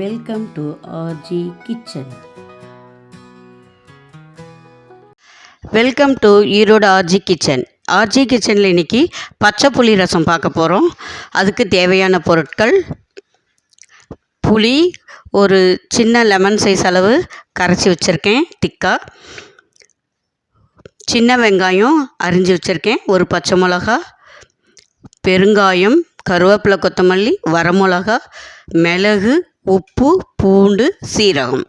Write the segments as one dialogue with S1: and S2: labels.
S1: Welcome to RG kitchen. Welcome to Erode RG kitchen. RG கிச்சனில் இன்றைக்கி பச்சை புளி ரசம் பார்க்க போகிறோம். அதுக்கு தேவையான பொருட்கள்: புளி ஒரு சின்ன லெமன் சைஸ் அளவு கரைச்சி வச்சுருக்கேன் திக்காக, சின்ன வெங்காயம் அரிஞ்சு வச்சுருக்கேன், ஒரு பச்சை மிளகா, பெருங்காயம், கருவேப்பிலை, கொத்தமல்லி, வரமிளகா, மிளகு, உப்பு, பூண்டு, சீரகம்.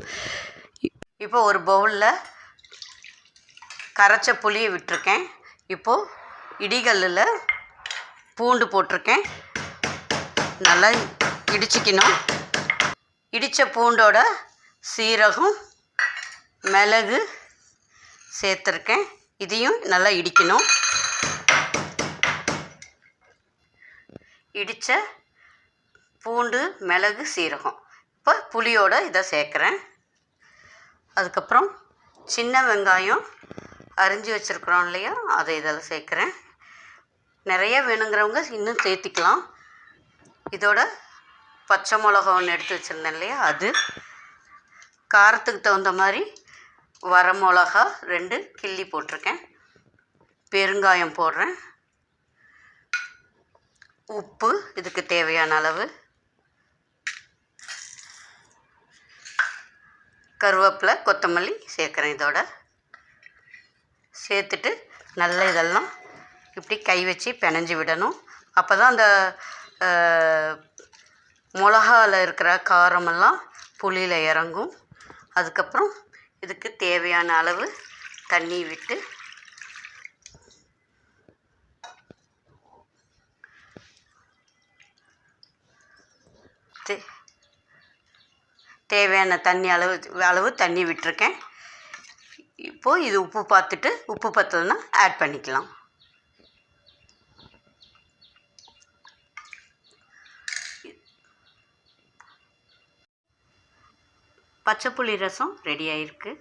S1: இப்போ ஒரு பவுலில் கரைச்ச புளியை விட்டுருக்கேன். இப்போது இடிகல்லில் பூண்டு போட்டிருக்கேன், நல்லா இடிச்சிக்கணும். இடித்த பூண்டோட சீரகம், மிளகு சேர்த்துருக்கேன், இதையும் நல்லா இடிக்கணும். இடித்த பூண்டு, மிளகு, சீரகம். இப்போ புளியோட இதை சேர்க்குறேன். அதுக்கப்புறம் சின்ன வெங்காயம் அரிஞ்சு வச்சுருக்குறோம் இல்லையா, அதை இதில் சேர்க்குறேன். நிறைய வேணுங்கிறவங்க இன்னும் சேர்த்திக்கலாம். இதோட பச்சை மிளகா ஒன்று எடுத்து வச்சுருந்தேன் இல்லையா, அது, காரத்துக்கு தகுந்த மாதிரி வரமிளகா 2 கிள்ளி போட்டிருக்கேன், பெருங்காயம் போடுறேன், உப்பு இதுக்கு தேவையான அளவு, கருவேப்பிலை, கொத்தமல்லி சேர்க்குறேன். இதோட சேர்த்துட்டு நல்லா இதெல்லாம் இப்படி கை வச்சு பிணைஞ்சி விடணும். அப்போ தான் அந்த மிளகாவில் இருக்கிற காரமெல்லாம் புளியில் இறங்கும். அதுக்கப்புறம் இதுக்கு தேவையான அளவு தண்ணி விட்டு தேவையான அளவு தண்ணி விட்டுருக்கேன். இப்போது இது உப்பு பார்த்துட்டு, உப்பு பத்தலைன்னா ஆட் பண்ணிக்கலாம். பச்சைப்புளி ரசம் ரெடி ஆகிருக்கு.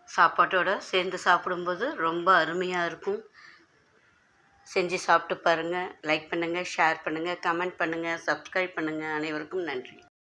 S1: சாப்பாட்டோடு சேர்ந்து சாப்பிடும்போது ரொம்ப அருமையாக இருக்கும். செஞ்சு சாப்பிட்டு பாருங்கள். லைக் பண்ணுங்கள், ஷேர் பண்ணுங்கள், கமெண்ட் பண்ணுங்கள், சப்ஸ்கிரைப் பண்ணுங்கள். அனைவருக்கும் நன்றி.